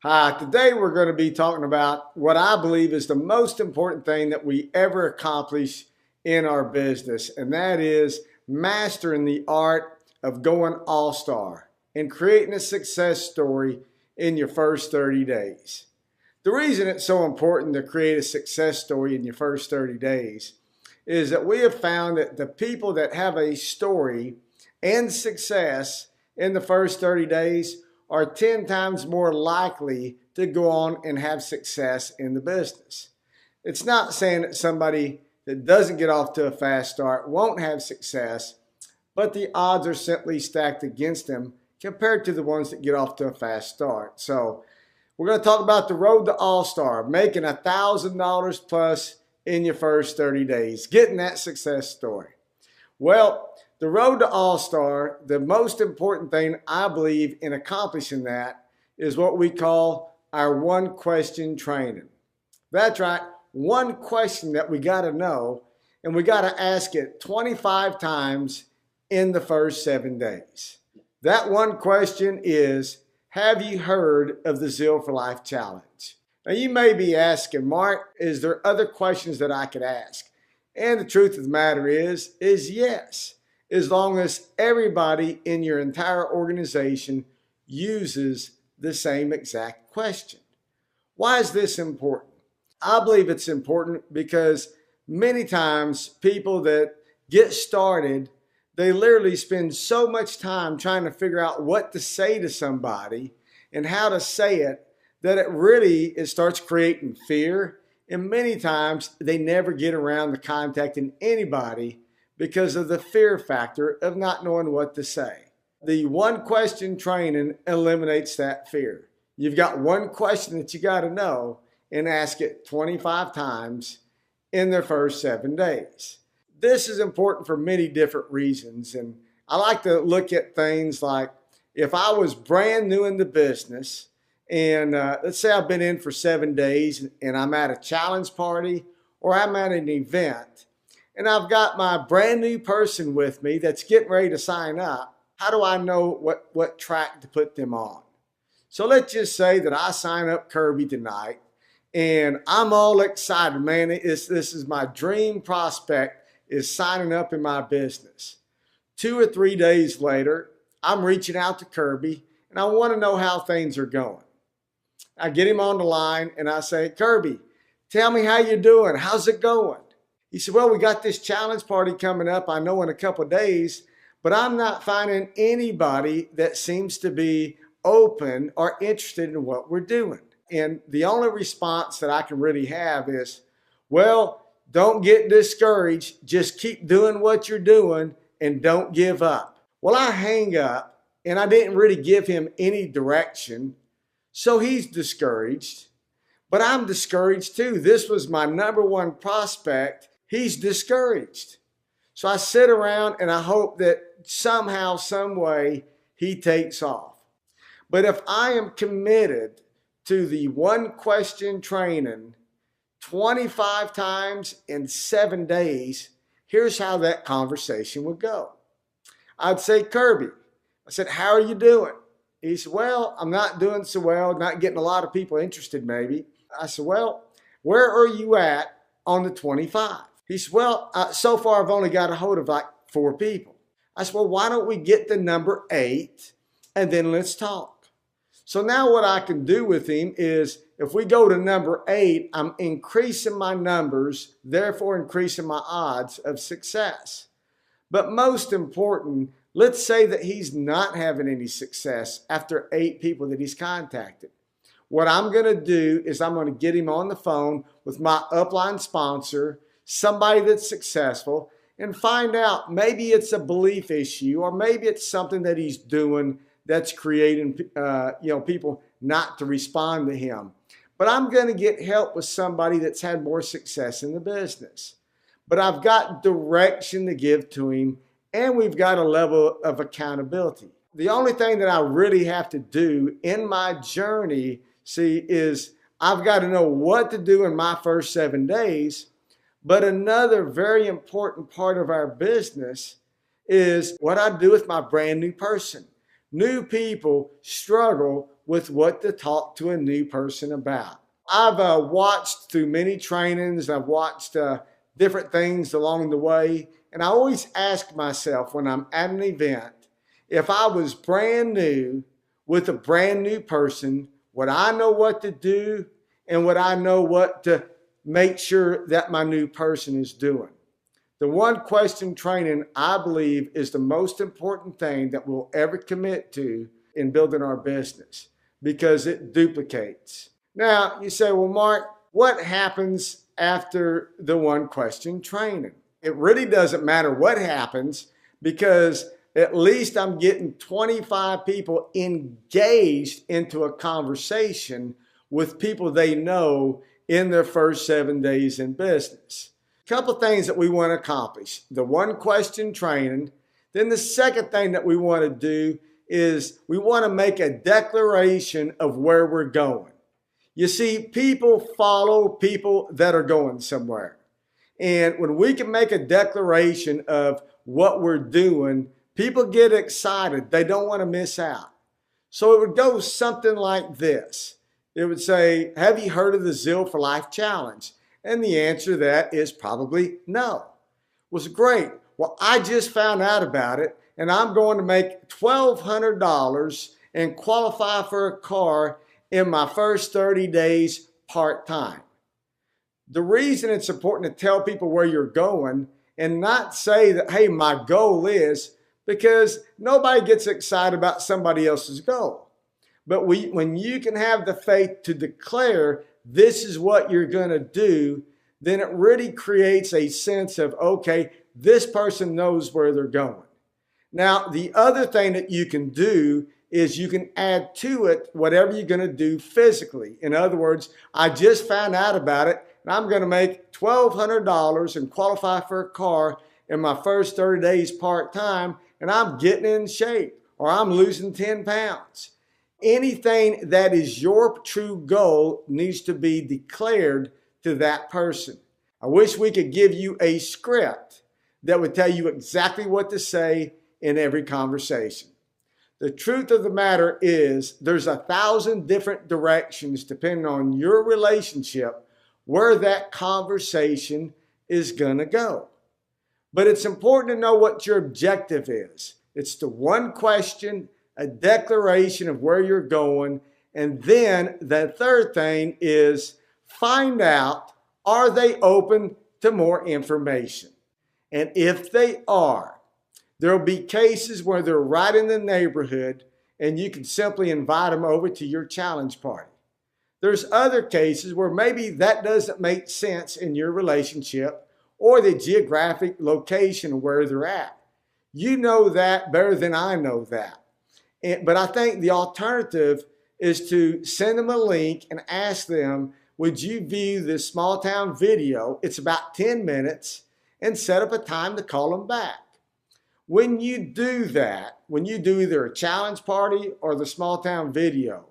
Hi, today we're going to be talking about what I believe is the most important thing that we ever accomplish in our business, and that is mastering the art of going all-star and creating a success story in your first 30 days. The reason it's so important to create a success story in your first 30 days is that we have found that the people that have a story and success in the first 30 days are 10 times more likely to go on and have success in the business. It's not saying that somebody that doesn't get off to a fast start won't have success, but the odds are simply stacked against them compared to the ones that get off to a fast start. So we're going to talk about the road to all-star, making $1,000 plus in your first 30 days, getting that success story. Well, the road to all-star, the most important thing I believe in accomplishing that is what we call our one question training. That's right, one question that we got to know, and we got to ask it 25 times in the first 7 days. That one question is, have you heard of the Zeal for Life Challenge? Now you may be asking, Mark, is there other questions that I could ask? And the truth of the matter is yes, as long as everybody in your entire organization uses the same exact question. Why is this important? I believe it's important because many times people that get started, they literally spend so much time trying to figure out what to say to somebody and how to say it that it starts creating fear. And many times they never get around to contacting anybody because of the fear factor of not knowing what to say. The one question training eliminates that fear. You've got one question that you got to know and ask it 25 times in their first 7 days. This is important for many different reasons. And I like to look at things like if I was brand new in the business and let's say I've been in for 7 days and I'm at a challenge party or I'm at an event, and I've got my brand new person with me that's getting ready to sign up, how do I know what track to put them on? So let's just say that I sign up Kirby tonight and I'm all excited, man. This is my dream prospect is signing up in my business. 2 or 3 days later, I'm reaching out to Kirby and I want to know how things are going. I get him on the line and I say, Kirby, tell me how you're doing. How's it going? He said, well, we got this challenge party coming up, I know in a couple of days, but I'm not finding anybody that seems to be open or interested in what we're doing. And the only response that I can really have is, well, don't get discouraged. Just keep doing what you're doing and don't give up. Well, I hang up and I didn't really give him any direction. So he's discouraged, but I'm discouraged too. This was my number one prospect. He's discouraged. So I sit around and I hope that somehow, some way, he takes off. But if I am committed to the one question training 25 times in 7 days, here's how that conversation would go. I'd say, Kirby, I said, how are you doing? He said, well, I'm not doing so well, not getting a lot of people interested maybe. I said, well, where are you at on the 25? He said, well, so far I've only got a hold of like 4 people. I said, well, why don't we get to number 8 and then let's talk. So now what I can do with him is if we go to number 8, I'm increasing my numbers, therefore increasing my odds of success. But most important, let's say that he's not having any success after 8 people that he's contacted. What I'm going to do is I'm going to get him on the phone with my upline sponsor, somebody that's successful, and find out maybe it's a belief issue or maybe it's something that he's doing that's creating people not to respond to him. But I'm going to get help with somebody that's had more success in the business. But I've got direction to give to him and we've got a level of accountability. The only thing that I really have to do in my journey, is I've got to know what to do in my first 7 days. But another very important part of our business is what I do with my brand new person. New people struggle with what to talk to a new person about. I've watched through many trainings, I've watched different things along the way, and I always ask myself when I'm at an event, if I was brand new with a brand new person, would I know what to do and would I know what to make sure that my new person is doing? The one question training, I believe, is the most important thing that we'll ever commit to in building our business because it duplicates. Now, you say, well, Mark, what happens after the one question training? It really doesn't matter what happens because at least I'm getting 25 people engaged into a conversation with people they know in their first 7 days in business. A couple things that we want to accomplish. The one question training. Then the second thing that we want to do is we want to make a declaration of where we're going. You see, people follow people that are going somewhere. And when we can make a declaration of what we're doing, people get excited. They don't want to miss out. So it would go something like this. It would say, have you heard of the Zeal for Life Challenge? And the answer to that is probably no. Was great. Well, I just found out about it, and I'm going to make $1,200 and qualify for a car in my first 30 days part-time. The reason it's important to tell people where you're going and not say that, hey, my goal is, because nobody gets excited about somebody else's goal. But when you can have the faith to declare this is what you're going to do, then it really creates a sense of, okay, this person knows where they're going. Now, the other thing that you can do is you can add to it whatever you're going to do physically. In other words, I just found out about it, and I'm going to make $1,200 and qualify for a car in my first 30 days part-time, and I'm getting in shape, or I'm losing 10 pounds. Anything that is your true goal needs to be declared to that person. I wish we could give you a script that would tell you exactly what to say in every conversation. The truth of the matter is there's 1,000 different directions depending on your relationship where that conversation is going to go. But it's important to know what your objective is. It's the one question, a declaration of where you're going, and then the third thing is find out, are they open to more information? And if they are, there will be cases where they're right in the neighborhood and you can simply invite them over to your challenge party. There's other cases where maybe that doesn't make sense in your relationship or the geographic location where they're at. You know that better than I know that. But I think the alternative is to send them a link and ask them, would you view this small town video? It's about 10 minutes, and set up a time to call them back. When you do that, when you do either a challenge party or the small town video,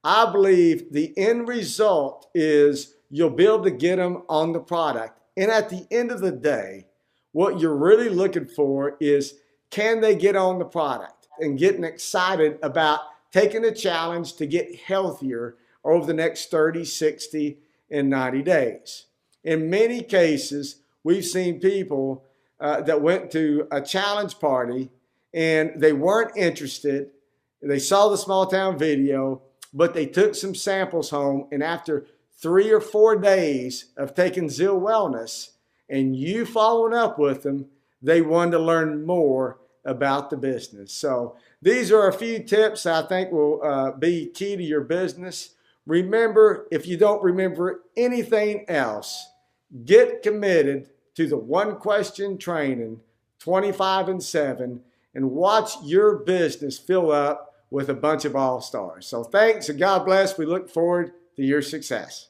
I believe the end result is you'll be able to get them on the product. And at the end of the day, what you're really looking for is, can they get on the product? And getting excited about taking a challenge to get healthier over the next 30, 60, and 90 days. In many cases, we've seen people that went to a challenge party and they weren't interested. They saw the small town video, but they took some samples home, and after 3 or 4 days of taking Zeal Wellness and you following up with them, they wanted to learn more about the business. So these are a few tips I think will be key to your business. Remember, if you don't remember anything else, get committed to the one question training 25/7 and watch your business fill up with a bunch of all-stars. So thanks and God bless. We look forward to your success.